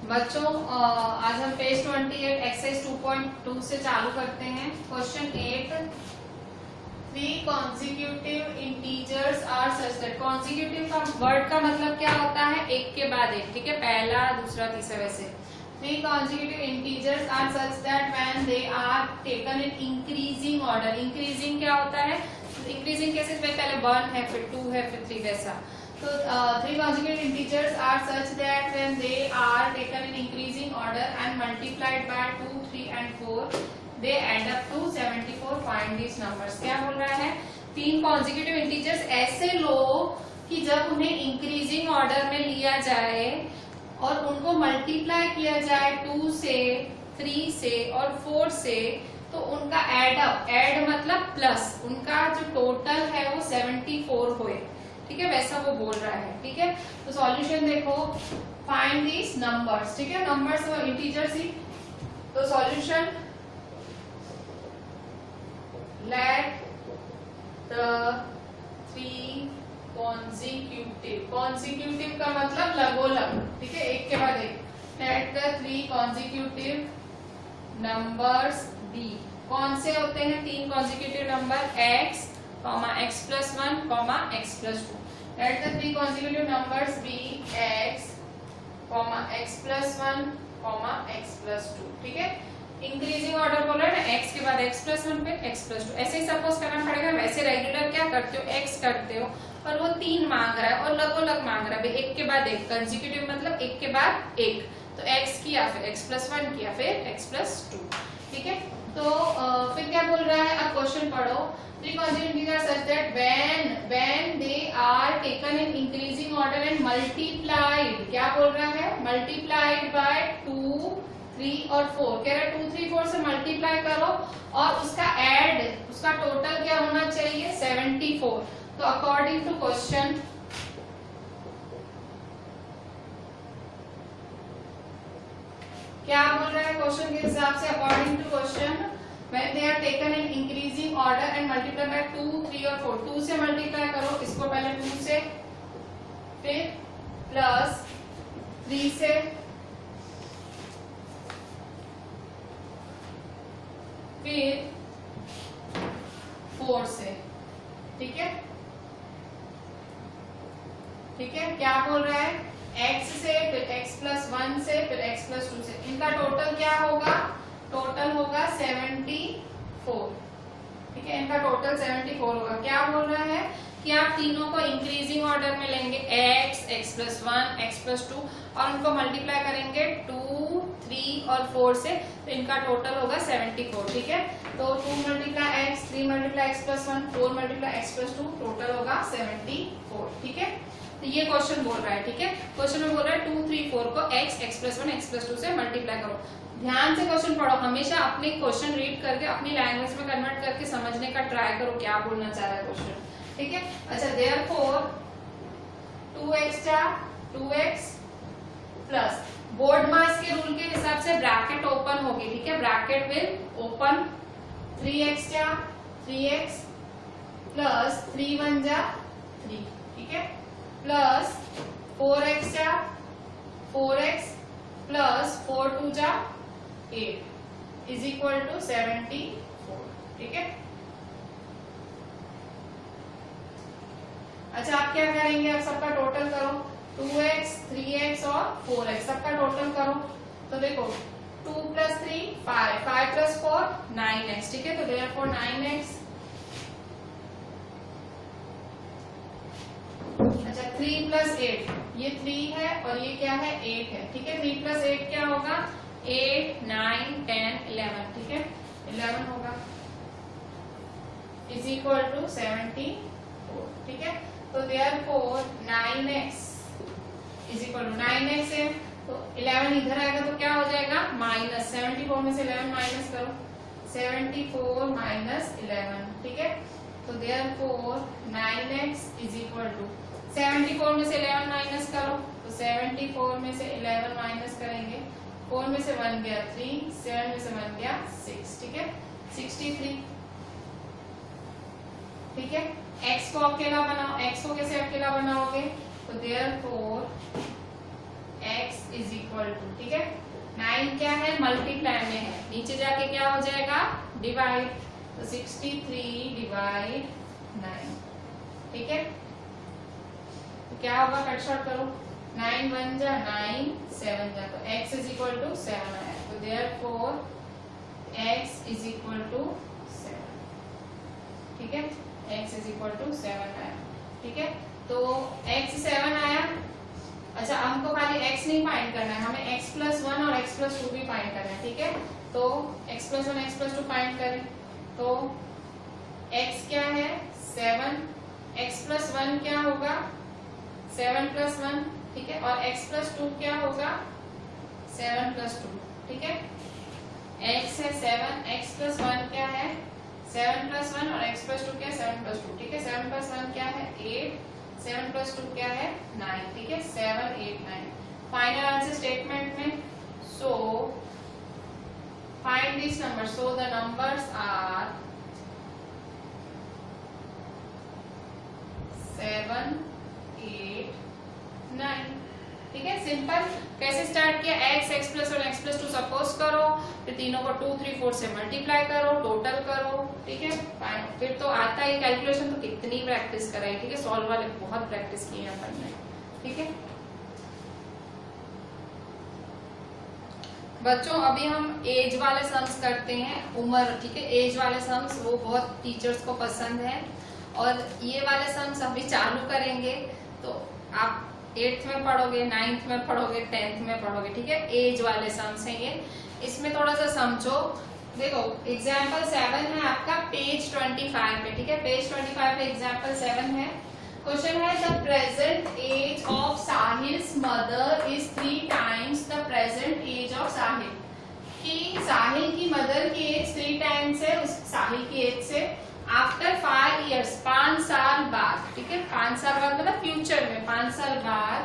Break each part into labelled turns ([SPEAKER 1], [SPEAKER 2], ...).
[SPEAKER 1] बच्चों आज हम पेज 28 एक्सरसाइज 2.2 से चालू करते हैं। Question 8, 3 consecutive integers are such that consecutive का वर्ड का मतलब क्या होता है? एक के बाद एक, ठीक है, पहला दूसरा तीसरा। वैसे 3 consecutive integers are such that when they are taken in increasing order, increasing क्या होता है? increasing कैसे? पहले 1 है, फिर 2 है, फिर 3, वैसा। So 3 consecutive integers are such that when they are taken in increasing order and multiplied by 2, 3 and 4, they add up to 74. Find these numbers. क्या बोल रहा है? 3 consecutive integers ऐसे लो कि जब उन्हें increasing order में लिया जाए और उनको मल्टीप्लाई किया जाए 2 से, 3 से और 4 से, तो उनका एड अप, एड मतलब प्लस, उनका जो टोटल है वो 74 होए, ठीक है, वैसा वो बोल रहा है। ठीक है, तो सॉल्यूशन देखो, फाइंड दीस नंबर्स, ठीक है, नंबर्स और इंटीजर्स ही। तो solution, let the 3 consecutive, consecutive का मतलब लगोलग, ठीक है, एक के बाद एक। Let the 3 consecutive numbers be, कौन से होते हैं 3 consecutive number? x, x plus 1, x plus 2. Let the 3 consecutive numbers be x, x plus 1, x plus 2. ठीक है, इंक्रीजिंग ऑर्डर बोल रहे हैं ना, x के बाद x plus 1 पे x plus 2, ऐसे ही सपोज करना पड़ेगा। वैसे रेगुलर क्या करते हो, x करते हो, पर वो 3 मांग रहा है और लगोलग मांग रहा है, एक के बाद एक, कंसेक्यूटिव मतलब एक के बाद एक। तो x किया, फिर x plus 1 किया, फिर x plus 2, ठीक है। तो फिर क्या बोल रहा है, अब क्वेश्चन पढ़ो। 3 consecutive integers are such that when they are taken in increasing order and multiplied, क्या बोल रहा है, multiplied by 2, 3 और 4, कह रहा है 2, 3, 4 से मल्टीप्लाई करो और उसका एड, उसका टोटल क्या होना चाहिए? 74। तो अकॉर्डिंग टू क्वेश्चन, क्या बोल रहा है क्वेश्चन के हिसाब से? According to question, when they are taken in increasing order and multiplied by 2, 3 और 4, 2 से मल्टीप्लाई करो, इसको पहले 2 से, फिर प्लस 3 से, फिर 4 से, ठीक है, ठीक है। क्या बोल रहा है? x से, फिर x plus 1 से, फिर x plus 2 से, इनका टोटल क्या होगा? टोटल होगा 74, ठीक है, इनका टोटल 74 होगा। क्या बोल रहा है कि आप तीनों को इंक्रीजिंग ऑर्डर में लेंगे, x, x plus 1, x plus 2, और उनको मल्टीप्लाई करेंगे 2, 3 और 4 से, तो इनका टोटल होगा 74, ठीक है। तो 2 multiply x, 3 multiply x plus 1, 4 multiply x plus 2, total होगा 74, ठीक है। तो ये क्वेश्चन बोल रहा है, ठीक है, क्वेश्चन में बोल रहा है 2, 3, 4 को x, x plus 1, x plus 2 से मल्टीप्लाई करो। ध्यान से क्वेश्चन पढ़ो, हमेशा अपने क्वेश्चन रीड करके अपनी लैंग्वेज में कन्वर्ट करके समझने का ट्राई करो क्या बोलना चाह रहा है क्वेश्चन, ठीक है। अच्छा, therefore 2x 2x plus, board मास के रूल के हिसाब से ब्रैकेट ओपन होगी, ठीक है, bracket will open, 3x 3x plus 3 1 3, ठीक है, plus 4x 4x plus 4 2 8 is equal to 74, ठीक है। अच्छा, आप क्या करेंगे, आप सबका टोटल करो, 2x, 3x और 4x, सबका टोटल करो। तो देखो 2 plus 3 5, 5 plus 4 9x, ठीक है, तो देयरफॉर 9x। अच्छा, 3 plus 8, ये 3 है और ये क्या है, 8 है, ठीक है। 3 plus 8 क्या होगा? 8, 9, 10, 11, ठीक है, 11 होगा, इज इक्वल टू 74, ठीक है। तो therefore 9x is equal to 9x है, तो 11 इधर आएगा तो क्या हो जाएगा? माइनस, 74 में से 11 माइनस करो, 74 माइनस 11, ठीक है। तो therefore 9x is equal to 74 में से 11 माइनस करो, तो 74 में से 11 माइनस करेंगे, 4 में से 1 गया 3, 7 में से 1 गया 6, ठीक है, 63, ठीक है। x को अकेला बनाओ, x को कैसे अकेला बनाओगे? तो therefore x is equal to, ठीक है 9 क्या है मल्टीप्लाई में है, नीचे जाके क्या हो जाएगा डिवाइड, तो 63 डिवाइड 9, ठीक है तो क्या होगा कट शॉर्ट करो 9 1 जा 9 7 जा, तो x इज इक्वल टू 7 आया, तो therefore x is equal to 7, ठीक है x इज इक्वल टू 7 आया, ठीक है तो x 7 आया। अच्छा हमको खाली x नहीं फाइंड करना है, हमें x प्लस 1 और x प्लस 2 भी फाइंड करना है, ठीक है तो x plus 1 x plus 2 find करें, तो x क्या है 7, x प्लस 1 क्या होगा 7 प्लस 1, ठीक है और x प्लस 2 क्या होगा 7 प्लस 2, ठीक है x है 7, x प्लस 1 क्या है 7 प्लस 1 और x प्लस 2 क्या है 7 प्लस 2, ठीक है 7 प्लस 1 क्या है 8, 7 प्लस 2 क्या है 9, ठीक है 7 8 9। फाइनल आंसर स्टेटमेंट में so find this number, so the numbers are 7 8 9, ठीक है सिंपल। कैसे स्टार्ट किया x plus 1 x plus 2 suppose करो, फिर तीनों को 2 3 4 से मल्टीप्लाई करो, टोटल करो, ठीक है फिर तो आता है कैलकुलेशन, तो कितनी प्रैक्टिस कराई, ठीक है सॉल्व वाले बहुत प्रैक्टिस की है अपन ने, ठीक है बच्चों अभी हम एज वाले सम्स करते हैं, उम्र, ठीक है एज वाले सम्स वो बहुत टीचर्स को पसंद है, और ये वाले सम्स अभी चालू करेंगे, तो आप 8th में पढ़ोगे 9th में पढ़ोगे 10th में पढ़ोगे, ठीक है एज वाले सम्स हैं ये, इसमें थोड़ा सा समझो। देखो एग्जाम्पल 7 है आपका पेज 25 पे, ठीक है पेज 25 पे एग्जाम्पल 7 है, क्वेश्चन है the present age of Sahil's mother is 3 times the present age of Sahil, कि साहिल की मदर की एज 3 टाइम्स है उस साहिल की एज से आफ्टर 5 इयर्स 5 साल बाद, ठीक है 5 साल बाद मतलब फ्यूचर में 5 साल बाद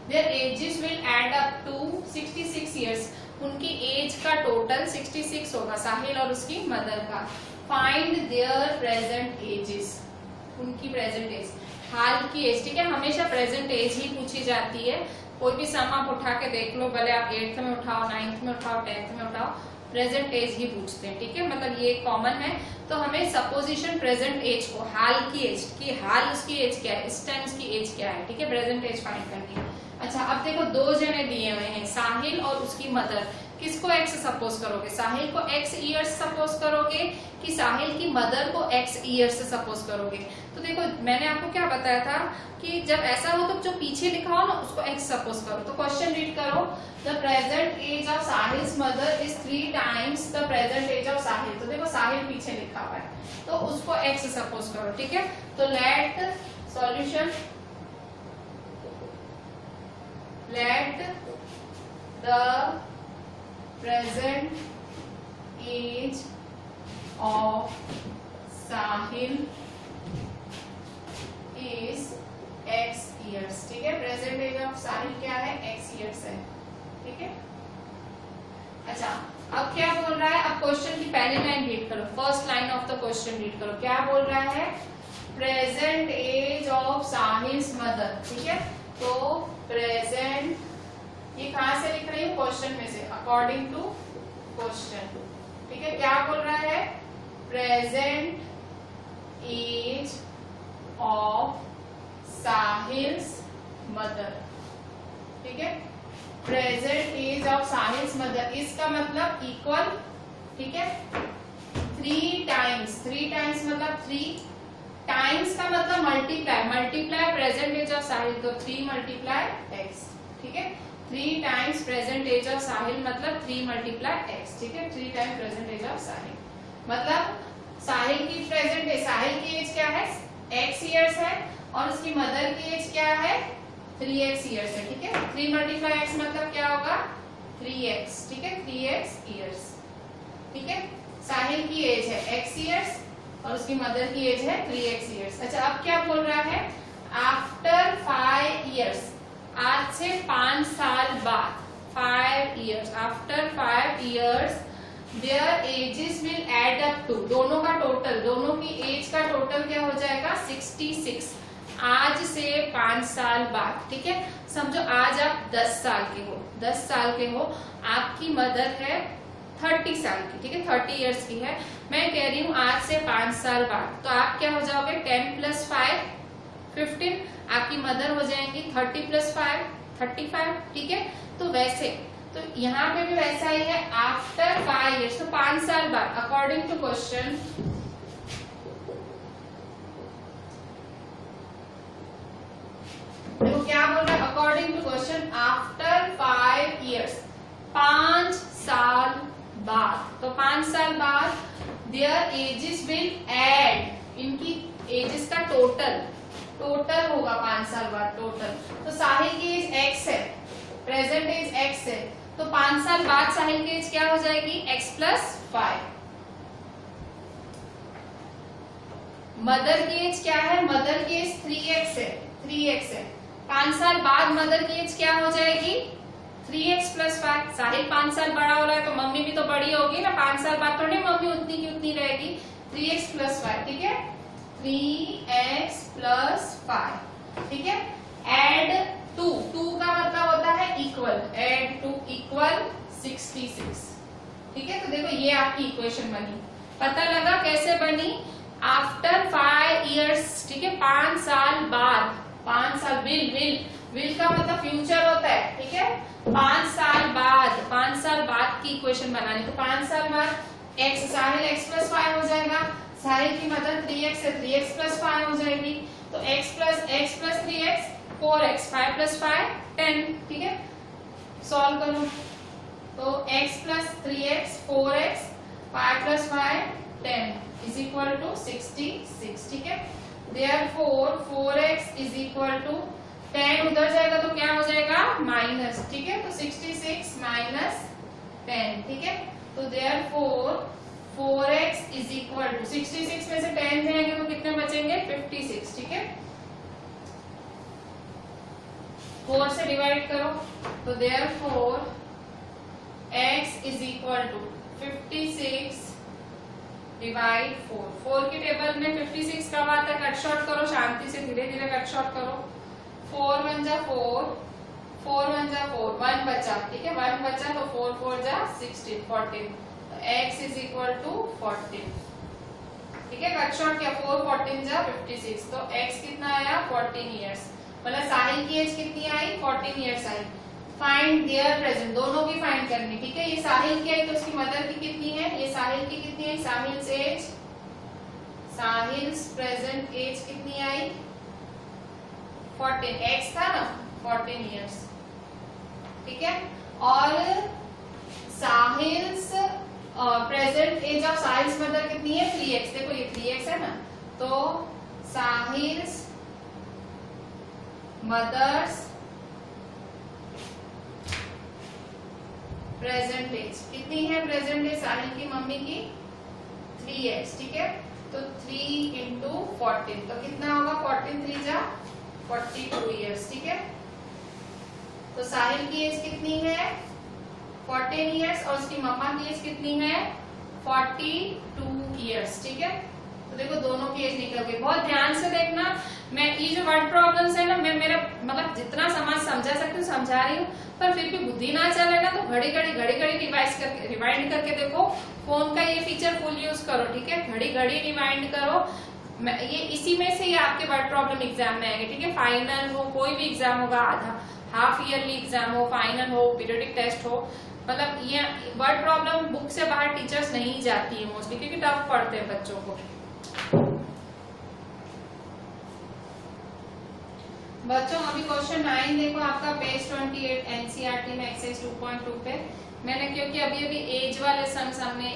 [SPEAKER 1] their ages will add up to 66 years, उनकी एज का टोटल 66 होगा साहिल और उसकी मदर का। फाइंड देयर प्रेजेंट एजेस, उनकी प्रेजेंट एज हाल की एज, ठीक है हमेशा प्रेजेंट एज ही पूछी जाती है, कोई भी सम आप उठा के देख लो, भले आप 8th में उठाओ 9th में उठाओ 10th में उठाओ प्रेजेंट एज ही पूछते हैं, ठीक है मतलब ये कॉमन है। तो हमें सपोजिशन प्रेजेंट एज को हाल की एज की, हाल उसकी एज क्या है इस टाइम उसकी एज क्या है, ठीक है प्रेजेंट एज फाइंड करनी है। अच्छा अब देखो 2 जने दिए हुए हैं साहिल और उसकी मदर, किसको x सपोज करोगे, साहिल को x ईयर्स सपोज करोगे कि साहिल की मदर को x ईयर्स से सपोज करोगे। तो देखो मैंने आपको क्या बताया था कि जब ऐसा हो तो जो पीछे लिखा हो ना उसको x सपोज करो। तो क्वेश्चन रीड करो, the present age of Sahil's mother is 3 times the present age of Sahil. तो देखो साहिल पीछे लिखा हुआ है तो उसको x सपोज करो, ठीक है। तो let solution, let the present age of Sahil is x years, ठीक है प्रेजेंट एज ऑफ साहिल क्या है x years है, ठीक है। अच्छा अब क्या बोल रहा है, अब क्वेश्चन की पहली लाइन रीड करो, first line of the question read करो, क्या बोल रहा है present age of Sahil's mother, ठीक है। तो प्रेजेंट, ये कहां से लिख रही हूँ क्वेश्चन में से, अकॉर्डिंग टू क्वेश्चन, ठीक है। क्या बोल रहा है present age of Sahil's mother, ठीक है present age of Sahil's mother, इसका मतलब इक्वल, ठीक है 3 टाइम्स, 3 टाइम्स मतलब 3 टाइम्स का मतलब multiply, multiply present age of Sahil, तो 3 मल्टीप्लाई x, ठीक है 3 times present age of Sahil मतलब 3 मल्टीप्लाई x, ठीक है 3 times present age of Sahil, मतलब साहिल की प्रेजेंट एज, साहिल की एज क्या है x इयर्स है और उसकी मदर की एज क्या है 3x इयर्स है, ठीक है 3 मल्टीप्लाई x मतलब क्या होगा 3x, ठीक है 3x इयर्स, ठीक है। साहिल की एज है x इयर्स और उसकी मदर की एज है 3x इयर्स। अच्छा अब क्या बोल रहा है आफ्टर 5 इयर्स, आज से 5 साल बाद, 5 years, after 5 years their ages will add up to, दोनों का टोटल, दोनों की एज का टोटल क्या हो जाएगा 66, आज से 5 साल बाद, ठीक है। समझो आज आप 10 साल के हो, 10 साल के हो, आपकी मदर है 30 साल की, ठीक है, 30 इयर्स की है। मैं कह रही हूँ आज से 5 साल बाद, तो आप क्या हो जाओगे 10 + 5 15, आपकी मदर हो जाएंगी 30 + 5 35, ठीक है। तो वैसे तो यहाँ पे भी वैसा ही है, आफ्टर 5 इयर्स, तो 5 साल बाद, अकॉर्डिंग टू क्वेश्चन, देखो क्या बोल रहा है, according to question after 5 years, 5 साल बाद, तो 5 साल बाद देयर एजेस विल ऐड, इनकी एजेस का टोटल होगा 5 साल बाद टोटल। तो साहिल की एज x है, प्रेजेंट एज x है, तो 5 साल बाद साहिल की एज क्या हो जाएगी x + 5। मदर की एज क्या है, मदर की एज 3x है, 3x है। 5 साल बाद मदर की एज क्या हो जाएगी 3x + 5। साहिल 5 साल बड़ा हो रहा है तो मम्मी भी तो बड़ी होगी ना, 5 साल बाद थोड़ी मम्मी उतनी की उतनी रहेगी, 3x + 5, ठीक है, 3x + 5, ठीक है। एड 2 का मतलब होता है इक्वल, एड 2 = 66, ठीक है। तो देखो ये आपकी इक्वेशन बनी, पता लगा कैसे बनी, आफ्टर 5 इयर्स, ठीक है, 5 साल बाद, 5 साल, विल का मतलब फ्यूचर होता है, ठीक है। 5 साल बाद की इक्वेशन बनानी, तो 5 साल बाद x, साहिल x + 5 हो जाएगा, साहिल की मदर 3x है, 3x + 5 हो जाएगी, तो x + 3x 4x, 5 + 5 10, ठीक है। सॉल्व करो, तो x + 3x 4x 5 + 5 10 = 66, ठीक है। Therefore 4x = 10 उधर जाएगा तो क्या हो जाएगा माइनस, ठीक है, तो 66 - 10, ठीक है। तो therefore 4x = 66 में से 10 जाएंगे तो कितने बचेंगे 56, ठीक है। 4 से डिवाइड करो, तो therefore x = 56 / 4 की टेबल में 56 कब आता है, कट शॉर्ट करो, शांति से धीरे धीरे कट शॉर्ट करो, 4 × 1 = 4, 4 × 1 = 4, 1 बचा, ठीक है, 1 बचा, तो 4 × 4 = 16, 14, तो x = 14, ठीक है, कट शॉर्ट किया, 4 14 = 56, तो x कितना आया 14 इयर्स, मतलब साहिल की एज कितनी आई 14 years I. Find their present, दोनों की फाइंड करनी, ठीक है। ये साहिल की आई तो उसकी मदर की कितनी है, ये साहिल की कितनी है, Sahil's age, Sahil's present age कितनी आई 14, x था ना 14 इयर्स, ठीक है। और Sahil's present age of Sahil's mother कितनी है 3x, देखो ये 3x है ना, तो साहिल्स मदर्स प्रेजेंट एज कितनी है, प्रेजेंट एज साहिल की मम्मी की 3x, ठीक है, तो 3 × 14, तो कितना होगा 14 × 3 = 42 इयर्स, ठीक है। तो साहिल की एज कितनी है 14 इयर्स और उसकी मम्मा की एज कितनी है 42 इयर्स, ठीक है। तो देखो दोनों की एज निकल गई, बहुत ध्यान से देखना, मैं ये जो वर्ड प्रॉब्लम्स है ना, मैं मेरा मतलब जितना समझ समझा सकती हूँ समझा रही हूँ, पर फिर भी बुद्धि ना चले ना तो घड़ी घड़ी रिवाइंड करके देखो, फोन का ये फीचर फुल यूज करो, ठीक है, घड़ी रिवाइंड करो, ये इसी में से ये आपके वर्ड प्रॉब्लम एग्जाम में आएंगे, ठीक है। फाइनल हो, कोई भी एग्जाम होगा, आधा हाफ ईयरली एग्जाम हो, फाइनल हो, पीरियडिक टेस्ट हो, मतलब ये वर्ड प्रॉब्लम बुक से बाहर टीचर्स नहीं जाती है मोस्टली, क्योंकि टफ पढ़ते हैं बच्चों को। बच्चों अभी क्वेश्चन 9 देखो आपका पेज 28 एनसीईआरटी में एक्सरसाइज 2.2 पे मैंने, क्योंकि अभी एज वाले सम्स हमने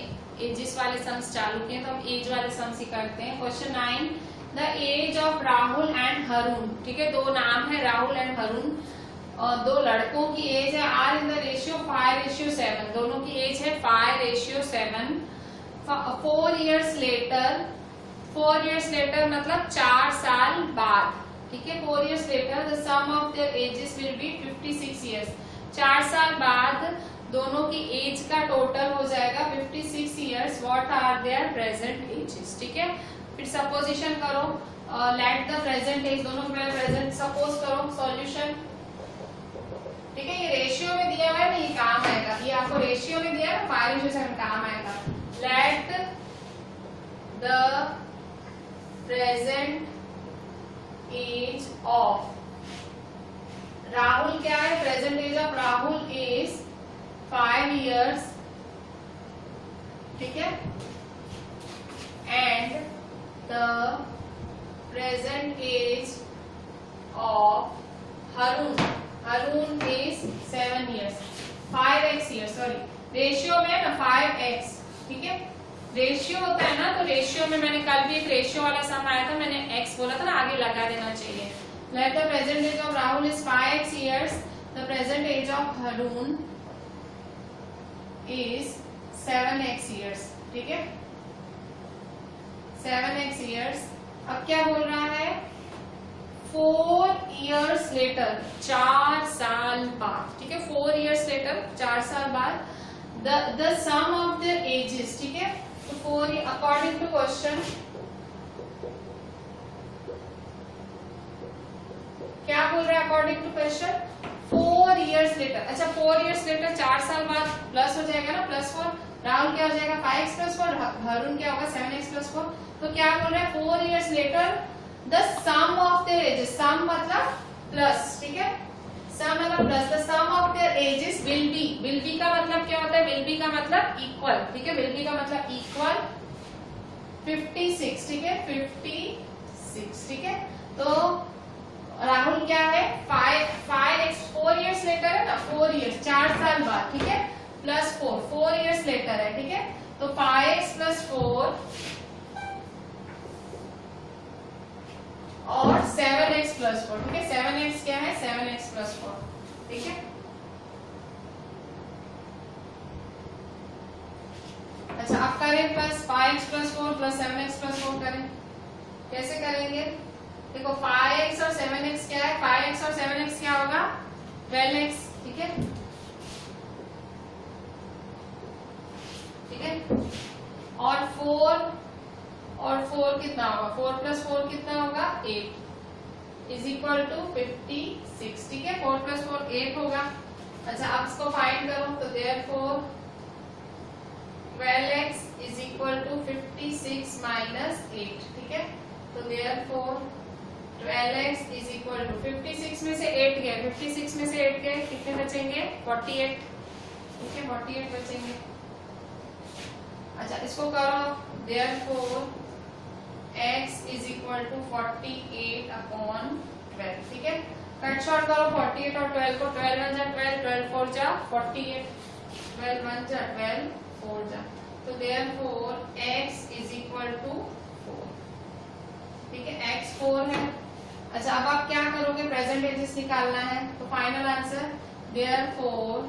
[SPEAKER 1] एजेस वाले सम्स चालू किए तो हम एज वाले सम्स ही करते हैं। Question 9, the age of Rahul and Haroon, ठीक है, दो नाम है राहुल एंड हरून, और दो लड़कों की एज है आर इन द रेशियो 5:7, दोनों की एज है 5:7। 4 इयर्स लेटर, 4 इयर्स लेटर मतलब 4 साल बाद, ठीक है, 4 years later the some of their ages will be 56 years, 4 साल बाद दोनों की एज का टोटल हो जाएगा 56 years. What are their present ages, ठीक है। फिर सपोजिशन करो, लेट द प्रेजेंट एज, दोनों के पहले प्रेजेंट सपोज करो सॉल्यूशन। ठीक है, ये रेशियो में दिया हुआ है ना, ये काम आएगा, ये आपको रेशियो में दिया है ना, 5:7 काम आएगा। Let the present age of Rahul, क्या है present age of Rahul is 5 years, ठीक है, and the present age of Harun is 7 years, 5x years, sorry ratio में है ना 5x, ठीक है, रेशियो होता है ना, तो रेशियो में मैंने कल भी एक रेशियो वाला सम आया था, मैंने x बोला था ना, आगे लगा देना चाहिए। Let the present age of Rahul is 5x years, the present age of Harun is 7x years, ठीक है, 7x years। अब क्या बोल रहा है, 4 years later, 4 साल बाद, ठीक है, 4 years later, 4 साल बाद, the sum of their ages, ठीक है, तो 4 according to question, क्या बोल रहा है according to question, 4 years later, अच्छा 4 years later 4 साल बाद प्लस हो जाएगा ना, +4, राहुल क्या हो जाएगा 5x + 4, हरून क्या होगा 7x + 4, तो क्या बोल रहा है 4 years later the sum of their ages, sum मतलब प्लस, ठीक है, sum मतलब plus, the sum of their ages will be का मतलब क्या होता है, will be का मतलब इक्वल, ठीक है, will be का मतलब इक्वल 56, ठीक है, 56, ठीक है, तो राहुल क्या है 5x 4 years later है ना, 4 years 4 साल बाद, ठीक है, +4 4 years later है, ठीक है, तो 5x + 4 और 7x + 4, ठीक है, 7x क्या है 7x + 4, ठीक है। अच्छा अब करें प्लस 5x + 4 + 7x + 4 करें, कैसे करेंगे, देखो 5x और 7x क्या है, 5x और 7x क्या होगा 12x, ठीक है, ठीक है, और 4 कितना होगा, 4 + 4 कितना होगा 8 = 56, ठीक है, 4 + 4 8 होगा। अच्छा अब इसको फाइंड करो, तो देयरफॉर 12x = 56 - 8, ठीक है, तो देयरफॉर 12x = 56 में से 8 गए, 56 में से 8 गए, कितने बचेंगे 48, ठीक है, 48 बचेंगे। अच्छा इसको करो, therefore x = 48/12, ठीक है, कट शॉर्ट करो 48 और 12 को, 12 1 जा 12, 12 4 जा 48, 12 1 जा 12 4 जा, तो therefore x = 4, ठीक है, x 4 है। अच्छा अब आप क्या करोगे, प्रेजेंट एजेस निकालना है, तो final answer therefore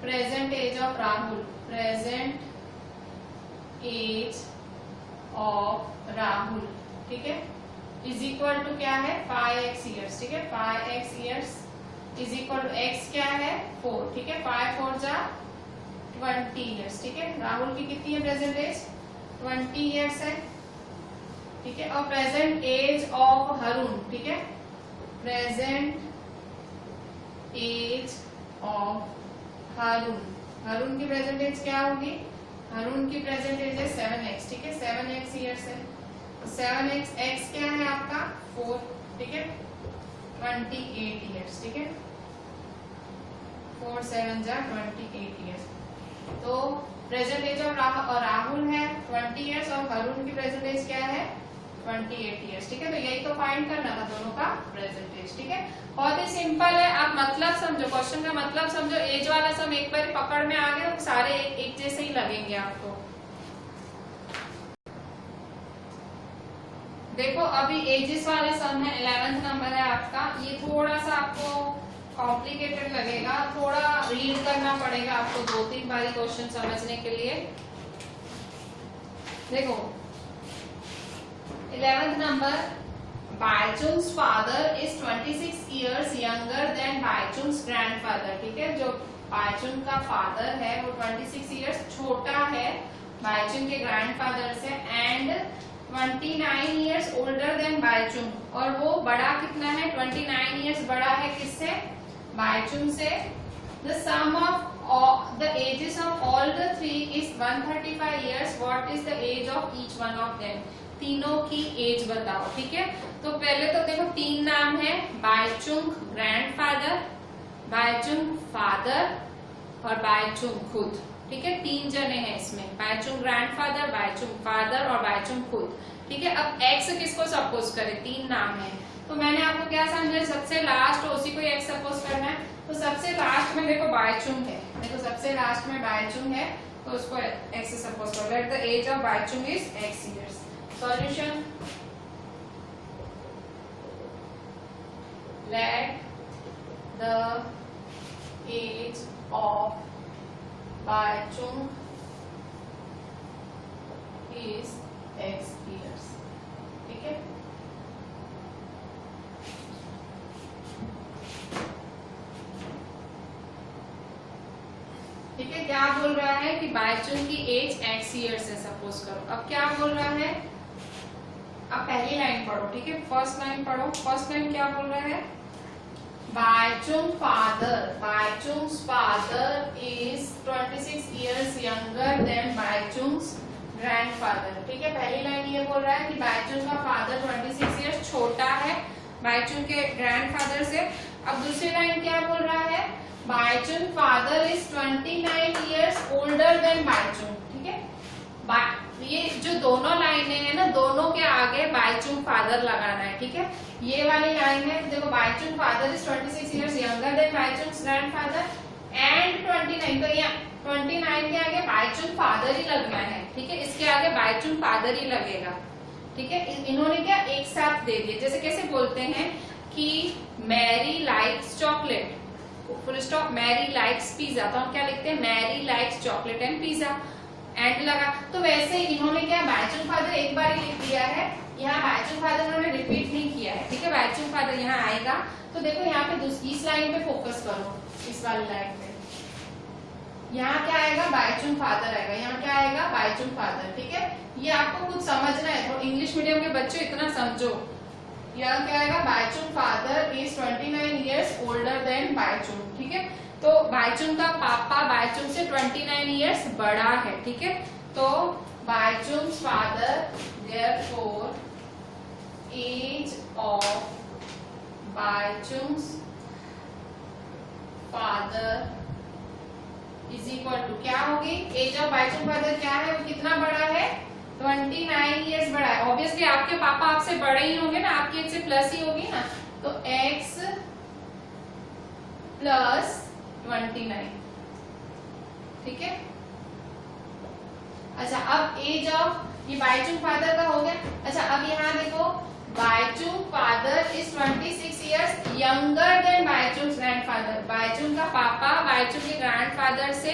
[SPEAKER 1] present age of Rahul, present age of Rahul, ठीक है, = क्या है 5x years, ठीक है, 5x years = x क्या है 4, ठीक है, 5 4 जा 20 years, ठीक है, राहुल की कितनी है प्रेजेंट एज 20 years है, ठीक है, और प्रेजेंट एज ऑफ हरून, ठीक है, प्रेजेंट एज ऑफ हरून की प्रेजेंट एज क्या होगी, हरून की प्रेजेंट एज है 7x, ठीक है, 7x years है, 7x x क्या है आपका 4, ठीक है, 28 years, ठीक है, 4 7 जा 28 years, तो प्रेजेंट एज ऑफ राहुल है 20 years और हरून की प्रेजेंट एज क्या है 28 years, ठीक है, तो यही तो फाइंड करना था दोनों का प्रेजेंट एज, ठीक है, बहुत ही सिंपल है, आप मतलब समझो, क्वेश्चन का मतलब समझो, एज वाला सम एक बार पकड़ में आ गए तो सारे एक जैसे ही लगेंगे आपको। देखो अभी एजेस वाले सम है, 11th नंबर है आपका, ये थोड़ा सा आपको कॉम्प्लिकेटेड लगेगा, थोड़ा रीड करना पड़ेगा आपको 2-3 बारी क्वेश्चन समझने के लिए। देखो 11th number, Baichung's father is 26 years younger than Baichung's grandfather, ठीक है, जो बायचुंग का फादर है वो 26 years छोटा है बायचुंग के ग्रैंडफादर से, and 29 years older than Bhaichung, और वो बड़ा कितना है, 29 ईयर्स बड़ा है किससे, बायचुंग से। The some of the ages of all the three is 135 years, what is the age of each one of them, तीनों की एज बताओ। ठीक है, तो पहले तो देखो तीन नाम है, बायचुंग ग्रैंडफादर, बायचुंग फादर और बायचुंग खुद। ठीक है, तीन जने हैं इसमें, बायचुंग ग्रैंडफादर, बायचुंग फादर और बायचुंग खुद। ठीक है, अब एक्स किसको सपोज करें, तीन नाम है, तो मैंने आपको क्या समझा, सबसे लास्ट उसी को एक्स सपोज करना है। तो सबसे लास्ट में देखो बायचुंग है, देखो सबसे लास्ट में बायचुंग है, तो उसको एक्स सपोज करो। Let the age of Baichung is x years. Solution, let the age of Baichung is x years। ठीक है, ठीक है, क्या बोल रहा है कि बायचुंग की एज x ईयर्स है सपोज करो। अब क्या बोल रहा है, अब पहली लाइन पढ़ो। ठीक है, फर्स्ट लाइन पढ़ो। फर्स्ट लाइन क्या बोल रहा है, Baichung father is 26 years younger than Baichung's grandfather. ठीक है, पहली लाइन ये बोल रहा है कि बायचुंग का फादर 26 ईयर्स छोटा है बायचुंग के ग्रैंडफादर से। अब दूसरी लाइन क्या बोल रहा है, Baichung father is 29 years older than Baichung. ठीक है, ये जो दोनों लाइनें हैं ना, दोनों के आगे बायचुंग फादर लगाना है। ठीक है, ये वाली लाइन है, देखो Baichung father is 26 years younger than Baichung's grandfather and 29, तो यहाँ 29 के आगे बायचुंग फादर ही लगना है। ठीक है, इसके आगे बायचुंग फादर ही लगेगा। ठीक है, इन्होंने क्या एक साथ दे दिए, जैसे कैसे बोलते हैं कि Mary likes chocolate, full stop, Mary likes pizza, तो हम क्या लिखते हैं, Mary likes chocolate and pizza, and लगा। तो वैसे इन्होंने क्या बायचुंग फादर एक बार ही लिख दिया है, यहाँ बायचुंग फादर उन्होंने रिपीट नहीं किया है। ठीक है, बायचुंग फादर यहाँ आएगा, तो देखो यहाँ पे इस लाइन पे फोकस करो, इस वाली लाइन पे, यहाँ क्या आएगा, बायचुंग फादर आएगा, यहाँ क्या आएगा, बायचुंग फादर। ठीक है, ये आपको कुछ समझना है, तो इंग्लिश मीडियम के बच्चों इतना समझो, यहाँ क्या आएगा, Baichung father is 29 years older than Baichung. ठीक है, तो बायचुंग का पापा बायचुंग से 29 ईयर्स बड़ा है। ठीक है, तो Baichung father therefore age of Baichung's father is equal to क्या होगी, एज ऑफ बायचुंग फादर क्या है, वो कितना बड़ा है, 29 ईयर्स बड़ा है। ऑब्वियसली आपके पापा आपसे बड़े ही होंगे ना, आपकी एज से प्लस ही होगी ना, तो x प्लस 29। ठीक है, अच्छा अब एज ऑफ ये बायचुंग फादर का हो गया। अच्छा अब यहाँ देखो, Baichung father is 26 years younger than Baichung grandfather, Baichung का पापा बायचुंग के ग्रैंडफादर से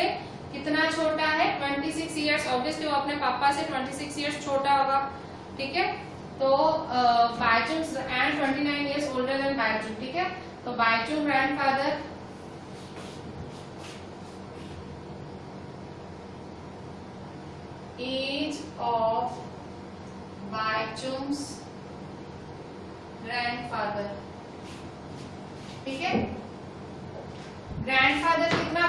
[SPEAKER 1] कितना छोटा है, 26 ईयर्स। ऑब्वियसली वो अपने पापा से 26 ईयर्स छोटा होगा। ठीक है, तो Bhaichung and 29 years older than Baichung. ठीक है, तो Bhaichung grandfather as of बायचुंग्स grandfather. ठीक है, ग्रैंडफादर कितना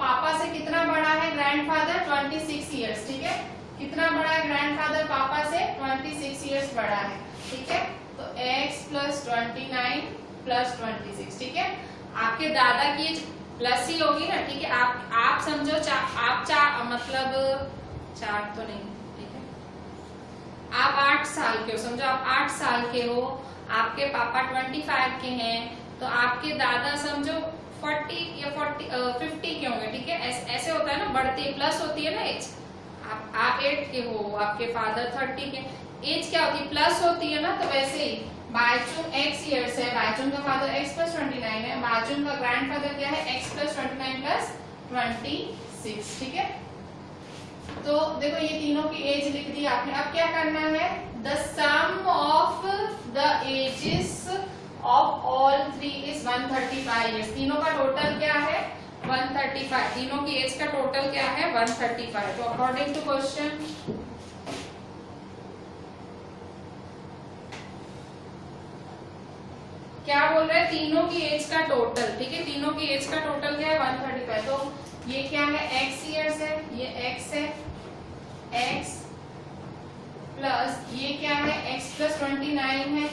[SPEAKER 1] पापा से कितना बड़ा है ग्रैंडफादर, 26 ईयर्स। ठीक है, कितना बड़ा है ग्रैंडफादर पापा से, 26 ईयर्स बड़ा है। ठीक है, तो x प्लस 29 प्लस 26। ठीक है, आपके दादा की एज प्लस ही होगी ना। ठीक है, आप समझो मतलब 4 तो नहीं, ठीक है, आप 8 साल के हो, समझो आप 8 साल के हो, आपके पापा 25 के हैं, तो आपके दादा समझो 40 या 50 के होंगे। ठीक है, ऐसे होता है ना, बढ़ती प्लस होती है ना एज। आप 8 के हो, आपके फादर 30 के, एज क्या होती है, प्लस होती है ना। तो वैसे ही बायचुंग x ईयर्स है, बायचुंग का फादर x प्लस 29 है, बायचुंग का ग्रैंडफादर क्या है, x प्लस 29 प्लस 26। ठीक है, तो देखो ये तीनों की एज लिख दी आपने। अब क्या करना है, the some of the ages of all three is 135 years. तीनों का टोटल क्या है, 135। तीनों की एज का टोटल क्या है, 135। तो अकॉर्डिंग टू क्वेश्चन क्या बोल रहा है, तीनों की एज का टोटल, ठीक है, तीनों की एज का टोटल क्या है 135। तो ये क्या है, x ईयर्स है, ये x है, x प्लस ये क्या है, x प्लस 29 है,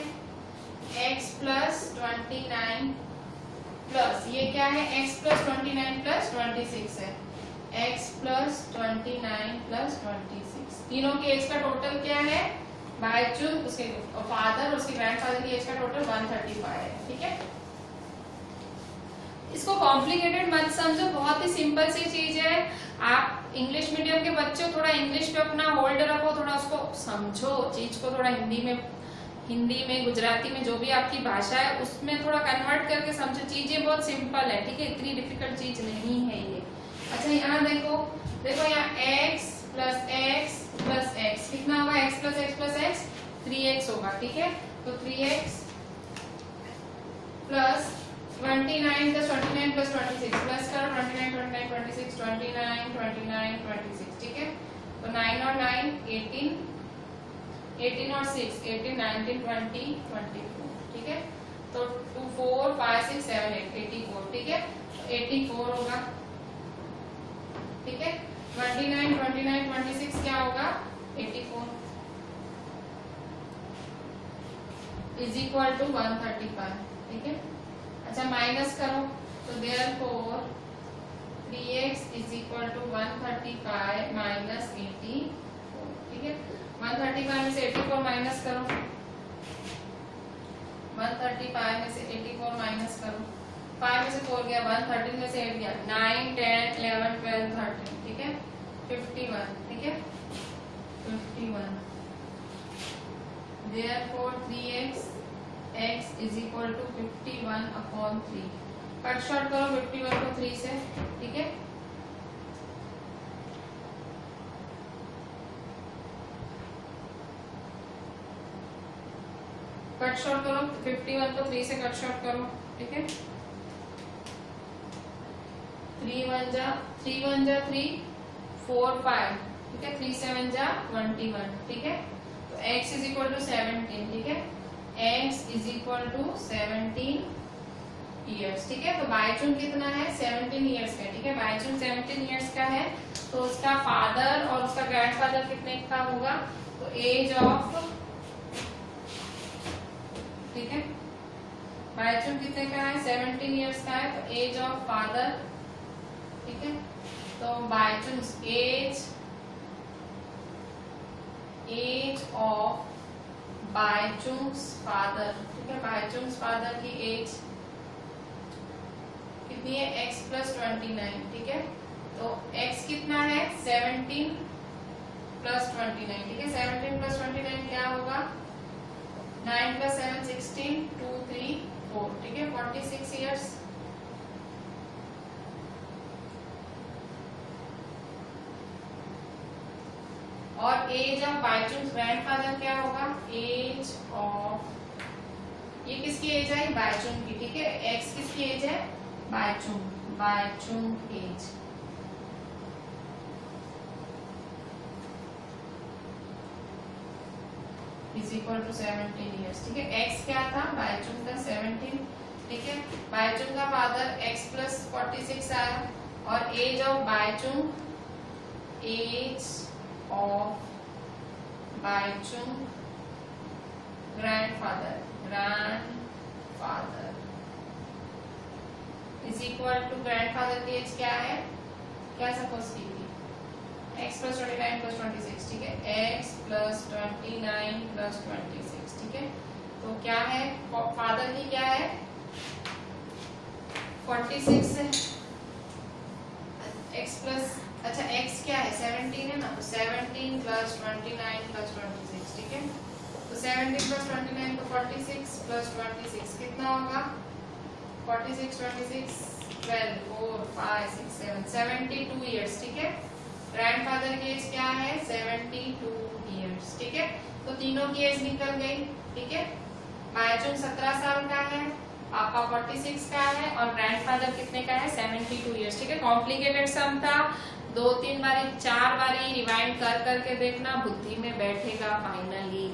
[SPEAKER 1] x प्लस 29 प्लस ये क्या है, x प्लस 29 प्लस 26 है, x प्लस 29 प्लस 26। तीनों की एज का टोटल क्या है, बायचुंग उसके फादर उसके ग्रैंडफादर की एज का टोटल 135 है, ठीक है। इसको कॉम्प्लिकेटेड मत समझो, बहुत ही सिंपल सी चीज है। आप इंग्लिश मीडियम के बच्चे थोड़ा इंग्लिश पे अपना होल्ड रखो, थोड़ा उसको समझो, चीज को थोड़ा हिंदी में गुजराती में जो भी आपकी भाषा है उसमें थोड़ा कन्वर्ट करके समझो। चीजें बहुत सिंपल है, ठीक है, इतनी डिफिकल्ट चीज नहीं है ये। अच्छा यहाँ देखो यहाँ x plus x plus x कितना होगा, x plus x plus x 3x होगा, ठीक है। तो 3x plus 29 plus 29 plus 26 plus करो 29 29 26 29 29 26, ठीक है। तो 9 और 9 18 18 और 6 18 19 20 24, ठीक है। तो 2 4 5 6 7 8 84, ठीक है, 84 होगा, ठीक है। 29 29 26 क्या होगा, 84 इज इक्वल टू 135, ठीक है। अच्छा माइनस करो, तो therefore 3x is equal to 135 minus 84, ठीक है। 135 में से 84 माइनस करो, 135 में से 84 माइनस करो, 5 में से 4 गया 1, 13 में से 8 गया 9 10 11 12 13, ठीक है, 51, ठीक है, 51। Therefore 3x x is equal to 51 upon 3। Cut short करो 51 को 3 से, ठीक है। कट शॉर्ट करो 51 को 3 से कट शॉर्ट करो, ठीक है। 3 1 जा 3 4 5, ठीक है, 3 7 जा 21, ठीक है। तो x इज इक्वल टू 17, ठीक है, x is equal to 17 years, ठीक है। तो बायचुंग कितना है, 17 ईयर्स का, ठीक है, बायचुंग 17 ईयर्स का है। तो उसका फादर और उसका ग्रैंडफादर कितने का होगा, तो एज ऑफ, ठीक है, बायचुंग कितने का है, 17 ईयर्स का है। तो एज ऑफ फादर, ठीक है, तो Bhaichung as of Baichung's father, ठीक है, बायचुंग्स फादर की एज कितनी है, x प्लस 29, ठीक है। तो x कितना है, 17 प्लस 29, ठीक है, 17 प्लस 29 क्या होगा, 9 प्लस 7 16 2 3 4, ठीक है, 46 ईयर्स। और एज ऑफ बायचुंग ग्रैंडफादर क्या होगा, एज ऑफ, ये किसकी एज है, बायचुंग की, ठीक है, एक्स किसकी एज है, Baichung age. Is equal to 17 years, ठीक है। एक्स क्या था, बायचुंग का 17, ठीक है। बायचुंग का फादर एक्स प्लस 46 आया, और age of Baichung, age of Baichung grandfather is equal to grandfather की एज क्या है, क्या सपोज की थी, x प्लस 29 प्लस 26, ठीक है, x प्लस 29 प्लस 26, ठीक है। तो क्या है, फादर की क्या है 46 है, x प्लस, अच्छा x क्या है 17 है ना, तो 17 प्लस 29 प्लस 26, ठीक है। तो 17 प्लस 29 तो 46 प्लस 26 कितना होगा, 46 26 12 4 5 6 7 72 ईयर्स, ठीक है। ग्रैंडफादर की एज क्या है, 72 ईयर्स, ठीक है। तो तीनों की एज निकल गई, ठीक है। बायचुंग 17 साल का है, पापा 46 का है, और ग्रैंडफादर कितने का है, 72 ईयर्स, ठीक है। कॉम्प्लिकेटेड सम था, 2-3 बारी 4 बारी रिवाइंड कर करके देखना, बुद्धि में बैठेगा फाइनली।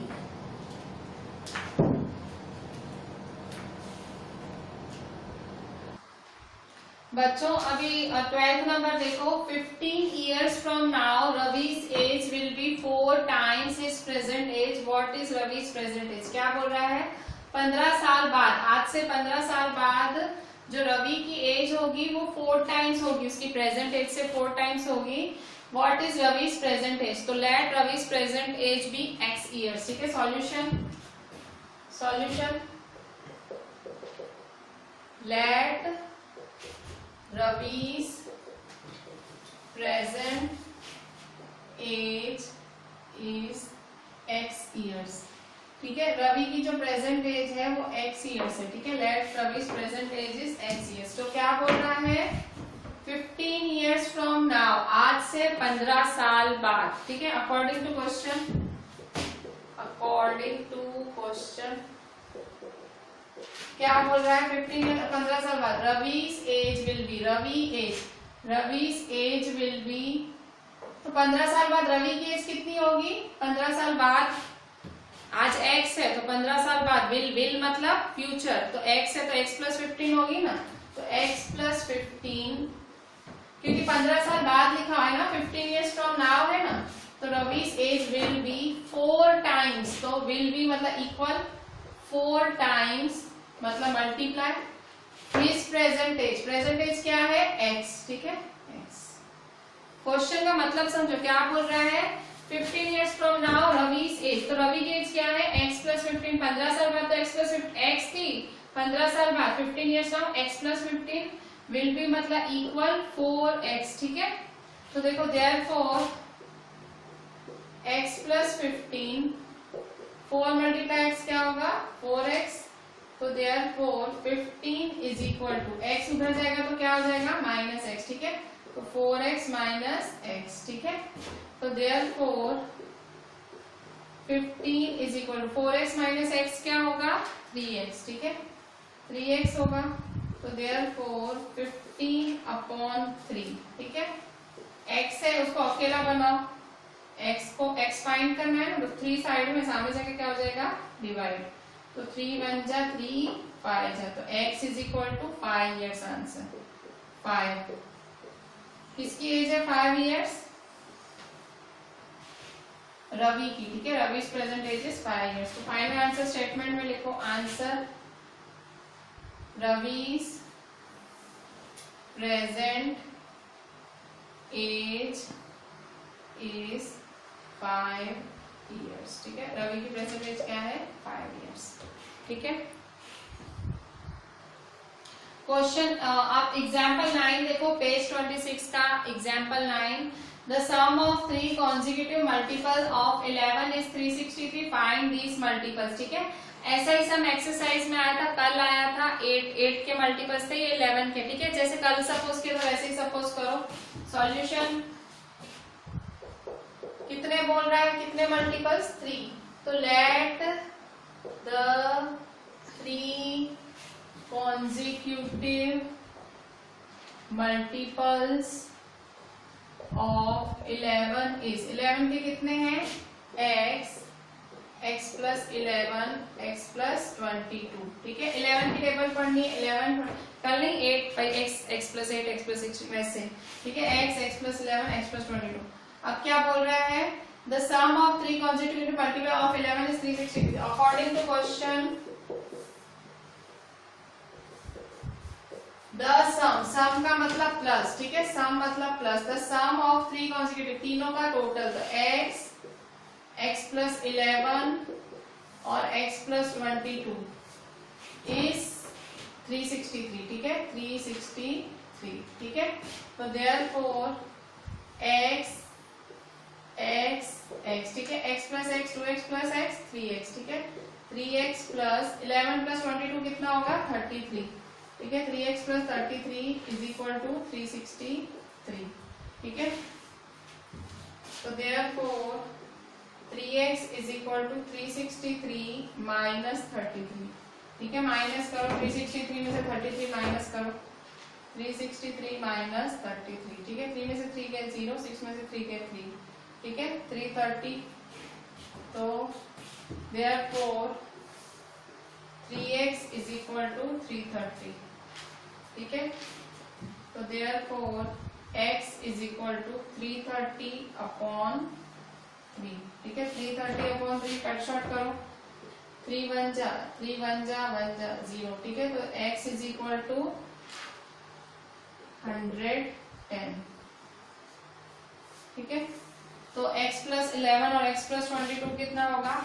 [SPEAKER 1] बच्चों अभी 12th नंबर देखो, 15 years from now Ravi's age will be 4 times his present age. What is Ravi's present age? क्या बोल रहा है? 15 साल बाद, आज से 15 साल बाद जो रवि की एज होगी वो 4 टाइम्स होगी, उसकी प्रेजेंट एज से 4 टाइम्स होगी. What is Ravi's present age? तो let Ravi's present age be x years. ठीक है, solution let Ravi's present age is x years. ठीक है, रवि की जो प्रेजेंट एज है वो x years है. ठीक है, late Ravi's present age is x years. तो क्या बोल रहा है? 15 years from now, आज से 15 साल बाद. ठीक है, अकॉर्डिंग टू क्वेश्चन क्या बोल रहा है? 15 साल बाद Ravi's age will be, Ravi's age will be. तो 15 साल बाद रवि की एज कितनी होगी? 15 साल बाद, आज x है तो 15 साल बाद will मतलब फ्यूचर, तो x है तो x प्लस 15 होगी ना, तो x प्लस 15, क्योंकि 15 साल बाद लिखा है ना, 15 years from now है ना, तो Ravi's age will be 4 times. तो will be मतलब इक्वल, 4 टाइम्स मतलब मल्टीप्लाई हिज प्रेजेंट एज क्या है? x. ठीक है, x. क्वेश्चन का मतलब समझो, क्या बोल रहा है? 15 years from now Ravi's age, तो रवि की एज क्या है? x plus 15. 15 साल बाद तो x प्लस 15 x थी, 15 साल बाद 15 years from x plus 15 will be मतलब इक्वल 4x. ठीक है, तो देखो therefore x plus 15, 4 multiply x क्या होगा? 4x. तो therefore 15 is equal to x उधर जाएगा तो क्या हो जाएगा? Minus x. ठीक है, तो 4x माइनस x. ठीक है, तो therefore 15 is equal to 4x minus x क्या होगा? 3x. ठीक है, 3x होगा. तो देयरफॉर 15/3. ठीक है, x है उसको अकेला बनाओ, x को x फाइंड करना है, तो 3 साइड में सामने जाके क्या हो जाएगा? डिवाइड. तो 3 1 जा 3, 5 जा, तो x is equal to 5 years. Answer 5. किसकी एज है? 5 years रवि की. ठीक है, रवि's प्रेजेंट एज इज 5 years. तो फाइनल आंसर स्टेटमेंट में लिखो, answer Ravi's present age is 5 years. ठीक है, रवि की प्रेजेंट एज क्या है? 5 years. ठीक है, क्वेश्चन आप एग्जाम्पल 9 देखो, पेज 26 का एग्जाम्पल 9. द सम of 3 consecutive multiple of 11 is 363. Find these multiples. ठीक है, ऐसा ही सम एक्सरसाइज में आया था, कल आया था 8 के मल्टीपल्स थे, ये 11 के. ठीक है, जैसे कल सपोज किया तो वैसे ही सपोज करो. सॉल्यूशन कितने बोल रहा है? कितने मल्टीपल्स? 3. तो late the 3 consecutive multiples of 11 is, 11 के कितने हैं? x plus 11, x plus 22. ठीक है, 11 की टेबल पढ़नी है, 11 कल नहीं, 8 x प्लस 8, x प्लस 6 वैसे. ठीक है, x प्लस 11, x प्लस 22. अब क्या बोल रहा है? The some of 3 consecutive multiple of 11 is 363. According to question the sum का मतलब प्लस. ठीक है, सम मतलब plus. The some of 3 consecutive, तीनों का टोटल, तो x प्लस 11 और x प्लस 22 इज 363. ठीक है, 363. ठीक है, तो देयरफॉर x. ठीक है, x plus x 2x plus x 3x. ठीक है, 3x प्लस 11 प्लस 22 कितना होगा? 33. ठीक है, 3x plus 33 is equal to 363. ठीक है, तो therefore 3x is equal to 363 minus 33. ठीक है, माइनस करो, 363 में से 33 माइनस करो, 363 माइनस 33. ठीक है, 3 में से 3 गए 0, 6 में से 3 गए 3. ठीक है, 330. तो therefore 3x is equal to 330. ठीक है, तो therefore x is equal to 330/3, ठीक है। 330/3 कट शॉर्ट करो, 3 1 जा 0, ठीक है। तो x इज इक्वल टू 110, ठीक है। तो x प्लस 11 और x प्लस 22 कितना होगा?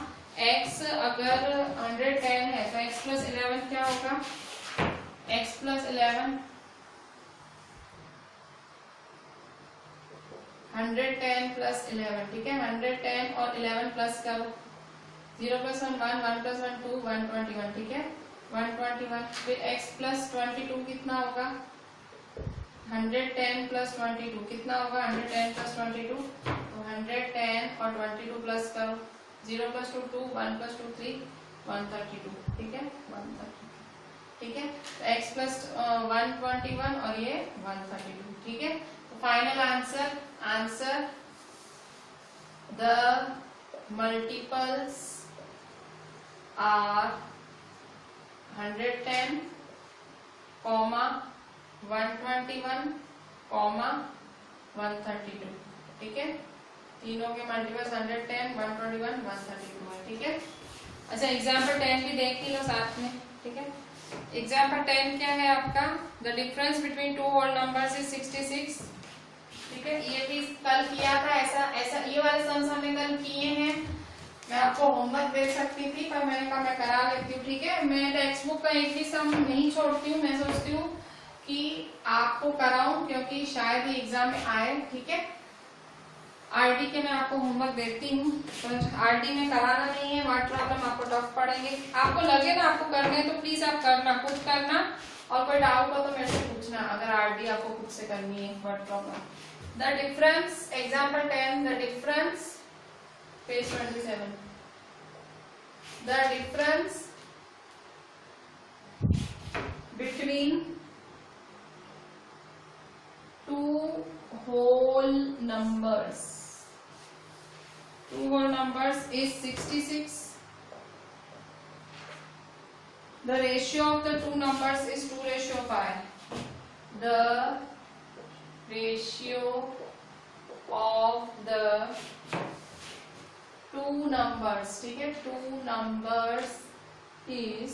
[SPEAKER 1] x अगर 110 है तो x प्लस 11 क्या होगा? x प्लस 11 110 प्लस 11, ठीक है। 110 और 11 प्लस करो, 0 प्लस 1 1, 1 प्लस 1 2, 121, ठीक है। 121 फिर x प्लस 22 कितना होगा? 110 प्लस 22 कितना होगा? 110 प्लस 22, तो 110 और 22 प्लस करो, 0 प्लस 2 2, 1 प्लस 2 3, 132, ठीक है। 132, ठीक है। तो x प्लस 121 और ये 132, ठीक है। तो final answer the multiples are 110, 121, 132, ठीक है। तीनों के मल्टीपल्स 110, 121, 132 है, ठीक है। अच्छा, एग्जाम्पल 10 भी देख ही लो साथ में, ठीक है। एग्जाम्पल 10 क्या है आपका? The difference between two whole numbers is 66, ठीक है। ये भी कल किया था, ऐसा ये वाले सम्स हमने कल किए हैं। मैं आपको होमवर्क दे सकती थी पर मैंने कहा मैं करा लेती हूँ, ठीक है। मैं टेक्स्ट बुक का एक भी सम नहीं छोड़ती हूँ, मैं सोचती हूँ कि आपको कराऊं क्योंकि शायद ये एग्जाम में आए, ठीक है। आरडी के मैं आपको होमवर्क देती हूँ, तो आरडी में कराना नहीं है, वर्ड प्रॉब्लम आपको टफ पड़ेंगे। आपको लगे ना आपको करने तो प्लीज आप करना, खुद करना, और कोई डाउट हो तो मेरे से पूछना अगर आरडी आपको खुद से करनी है word problem. The difference, example 10, the difference, page 27, the difference between two whole numbers is 66. The ratio of the two numbers is 2:5. The ratio of the two numbers, ठीक है, two numbers is,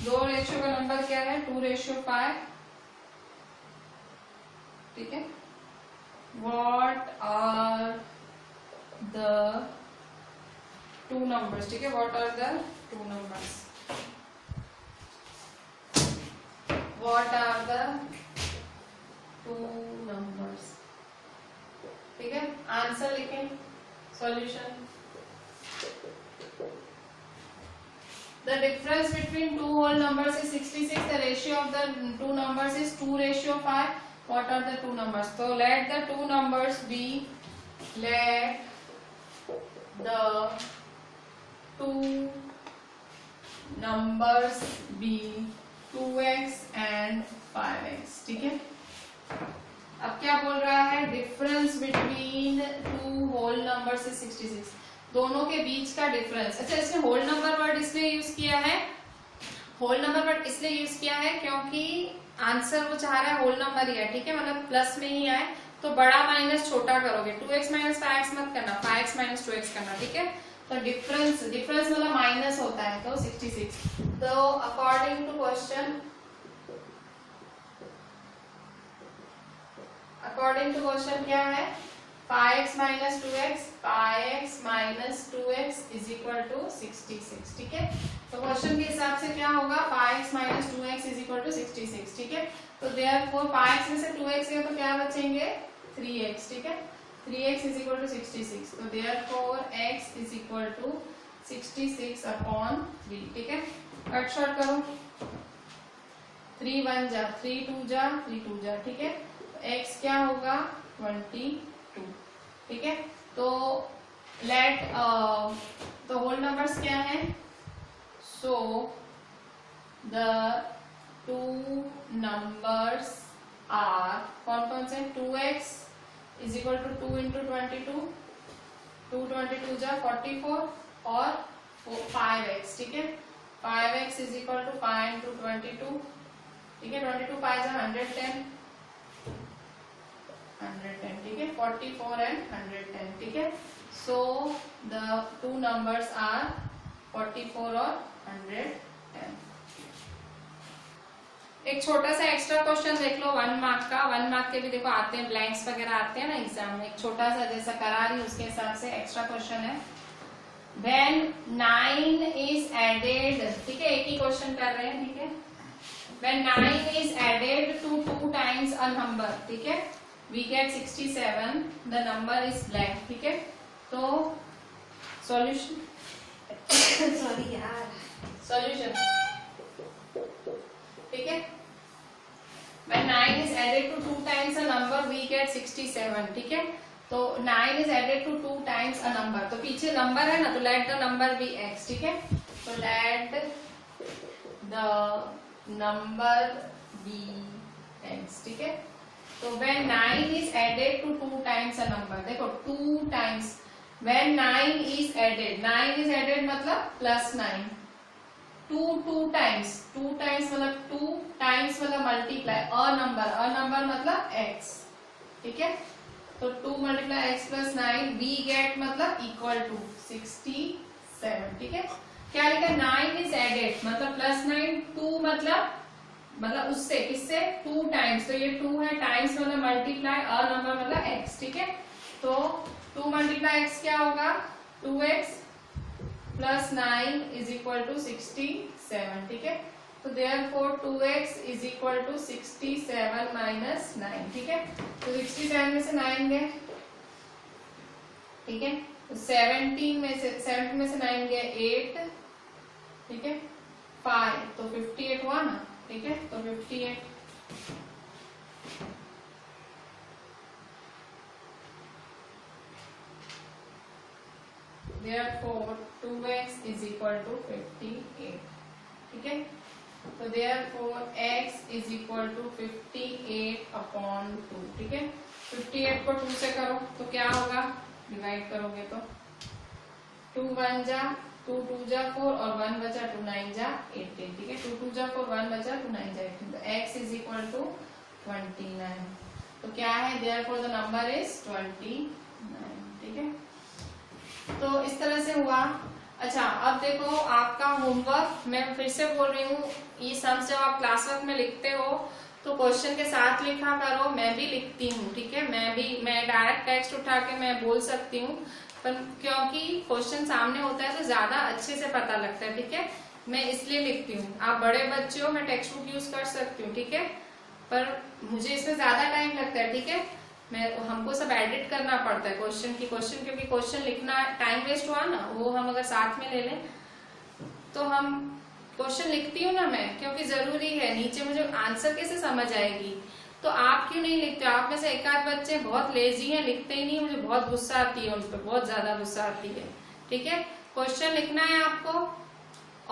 [SPEAKER 1] दो ratio का number क्या है? 2:5, ठीक है। What are the two numbers, ठीक है। What are the two numbers? What are the two numbers, ठीक है। आंसर लिखें, solution. The difference between two whole numbers is 66. The ratio of the two numbers is 2:5. What are the two numbers? So let the two numbers be, let the two numbers be 2x and 5x, ठीक है। अब क्या बोल रहा है? Difference between two whole numbers is 66, दोनों के बीच का डिफरेंस। अच्छा, इसमें होल नंबर वर्ड इसलिए यूज किया है, होल नंबर वर्ड इसलिए यूज किया है क्योंकि आंसर वो चाह रहा है होल नंबर ही है, ठीक है, मतलब प्लस में ही आए, तो बड़ा माइनस छोटा करोगे, 2x माइनस 5x मत करना, 5x माइनस 2x करना, ठीक है। तो डिफरेंस मतलब माइनस होता है, तो 66। तो अकॉर्डिंग टू क्वेश्चन क्या है? 5x minus 2x is equal to 66, ठीक है। तो क्वेश्चन के हिसाब से क्या होगा? 5x minus 2x is equal to 66, ठीक है। तो देयरफॉर 5x में से 2x गया तो क्या बचेंगे? 3x, ठीक है। 3x इज इक्वल टू 66, तो therefore x is equal to 66/3, ठीक है। कट शॉर्ट करो, 3 1 जा 3 2 जा 3 2 जा, ठीक है। तो x क्या होगा? 22, ठीक है। तो लेट तो होल नंबर्स क्या है? So the two numbers are, कौन कौन से? 2x is equal to 2 into 22, 2 22 जा 44 और 5x, ठीक है। 5x is equal to 5 into 22, ठीक है। 22 5 जा 110, 110, ठीक है, 44 एंड 110, ठीक है। So the two numbers are 44 और 110। एक छोटा सा एक्स्ट्रा क्वेश्चन देख लो 1 मार्क का। 1 मार्क के भी देखो आते हैं, ब्लैंक्स वगैरह आते हैं ना एग्जाम में। एक छोटा सा जैसा करा रही उसके हिसाब से एक्स्ट्रा क्वेश्चन है। When 9 is added, ठीक है, एक ही क्वेश्चन कर रहे हैं, ठीक है। When 9 is added to 2 times a number, ठीक है, we get 67, the number is blank, ठीक है। तो सॉल्यूशन सॉरी यार, सॉल्यूशन, ठीक है। When 9 is added to 2 times a number, we get 67, ठीक है। तो 9 is added to 2 times a number, तो पीछे नंबर है ना, तो let the number be x, ठीक है। तो let the number be x, ठीक है। तो when 9 is added to 2 times a number, देखो 2 times, when 9 is added मतलब प्लस 9, 2 times मतलब 2 times मतलब मल्टीप्लाई, अ नंबर मतलब x, ठीक है। तो 2 multiply x plus 9 we get मतलब इक्वल टू 67, ठीक है। क्या लिखा, 9 इज एडेड मतलब प्लस 9, 2 मतलब उससे किससे 2 टाइम्स, तो ये 2 है, टाइम्स मतलब मल्टीप्लाई, अ नंबर मतलब x, ठीक है। तो 2 मल्टीप्लाई x क्या होगा, 2x plus 9 is equal to 67, ठीक है। तो therefore 2x is equal to 67 minus 9, ठीक है। तो 67 में से 9 गए, ठीक है। तो 17 में से 9 गए 8, ठीक है, 5, तो 58 हुआ ना, ठीक है। तो 58, therefore 2x is equal to 58, ठीक है। तो therefore x is equal to 58/2, ठीक है। 58 को 2 से करो तो क्या होगा, डिवाइड करोगे तो 2 1 जा 2 2 जा 4 और 1 बचा 2 9 जा 18, ठीक है। 2 2 जा 4, 1 बचा 2 9 जा 18, तो x is equal to 29। तो क्या है, therefore the number is 29, ठीक है। तो इस तरह से हुआ। अच्छा, अब देखो आपका होमवर्क, मैं फिर से बोल रही हूँ, ये सम्स जब आप क्लास वर्क में लिखते हो तो क्वेश्चन के साथ लिखा करो। मैं भी लिखती हूँ, ठीक है, मैं डायरेक्ट टेक्स्ट उठा के मैं बोल सकती हूँ, पर क्योंकि क्वेश्चन सामने होता है तो ज्यादा अच्छे से पता लगता है, ठीक है, मैं इसलिए लिखती हूँ। आप बड़े बच्चे हो, मैं टेक्स्ट बुक यूज कर सकती हूँ, ठीक है, पर मुझे इसमें ज्यादा टाइम लगता है, ठीक है। हमको सब एडिट करना पड़ता है क्वेश्चन क्योंकि क्वेश्चन लिखना टाइम वेस्ट हुआ ना, वो हम अगर साथ में ले लें तो हम क्वेश्चन लिखती हूँ ना मैं, क्योंकि जरूरी है, नीचे मुझे आंसर कैसे समझ आएगी। तो आप क्यों नहीं लिखते, आप में से एक आध बच्चे बहुत लेजी हैं, लिखते ही नहीं, मुझे बहुत गुस्सा आती है उन पर, बहुत ज्यादा गुस्सा आती है, ठीक है। क्वेश्चन लिखना है आपको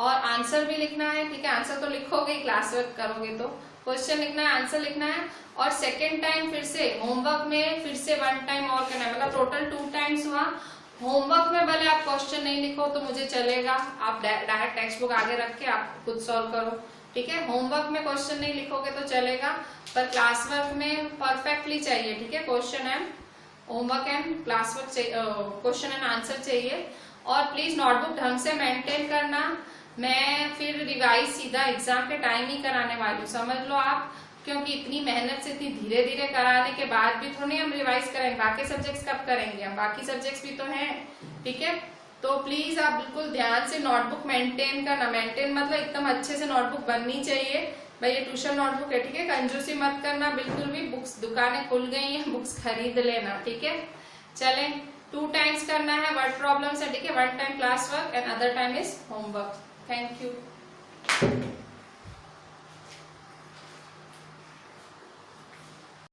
[SPEAKER 1] और आंसर भी लिखना है, ठीक है। आंसर तो लिखोगे, क्लास वर्क करोगे तो क्वेश्चन लिखना है, आंसर लिखना है, और सेकेंड टाइम फिर से होमवर्क में फिर से 1 टाइम और करना है, मतलब टोटल 2 टाइम्स हुआ। होमवर्क में भले आप क्वेश्चन नहीं लिखो तो मुझे चलेगा, आप डायरेक्ट टेक्स्ट बुक आगे रख के आप खुद सॉल्व करो, ठीक है। होमवर्क में क्वेश्चन नहीं लिखोगे तो चलेगा, पर क्लास वर्क में परफेक्टली चाहिए, ठीक है। Question and homework and class work question and answer चाहिए, और प्लीज नोटबुक ढंग से मेंटेन करना। मैं फिर रिवाइज सीधा एग्जाम के टाइम ही कराने वाली हूँ, समझ लो आप, क्योंकि इतनी मेहनत से इतनी धीरे धीरे कराने के बाद भी थोड़ी हम रिवाइज करेंगे, बाकी सब्जेक्ट्स कब करेंगे हम, बाकी सब्जेक्ट्स भी तो हैं, ठीक है। तो प्लीज आप बिल्कुल ध्यान से नोटबुक मेंटेन करना, मेंटेन मतलब एकदम अच्छे से नोटबुक बननी चाहिए भाई, ये ट्यूशन नोटबुक है, ठीक है। कंजूसी मत करना बिल्कुल भी, बुक्स दुकानें खुल गई हैं, बुक्स खरीद लेना, ठीक है। चलें, 2 टाइम्स करना है, वर्ड प्रॉब्लम है, ठीक है। 1 time class work and other time is homework. Thank you.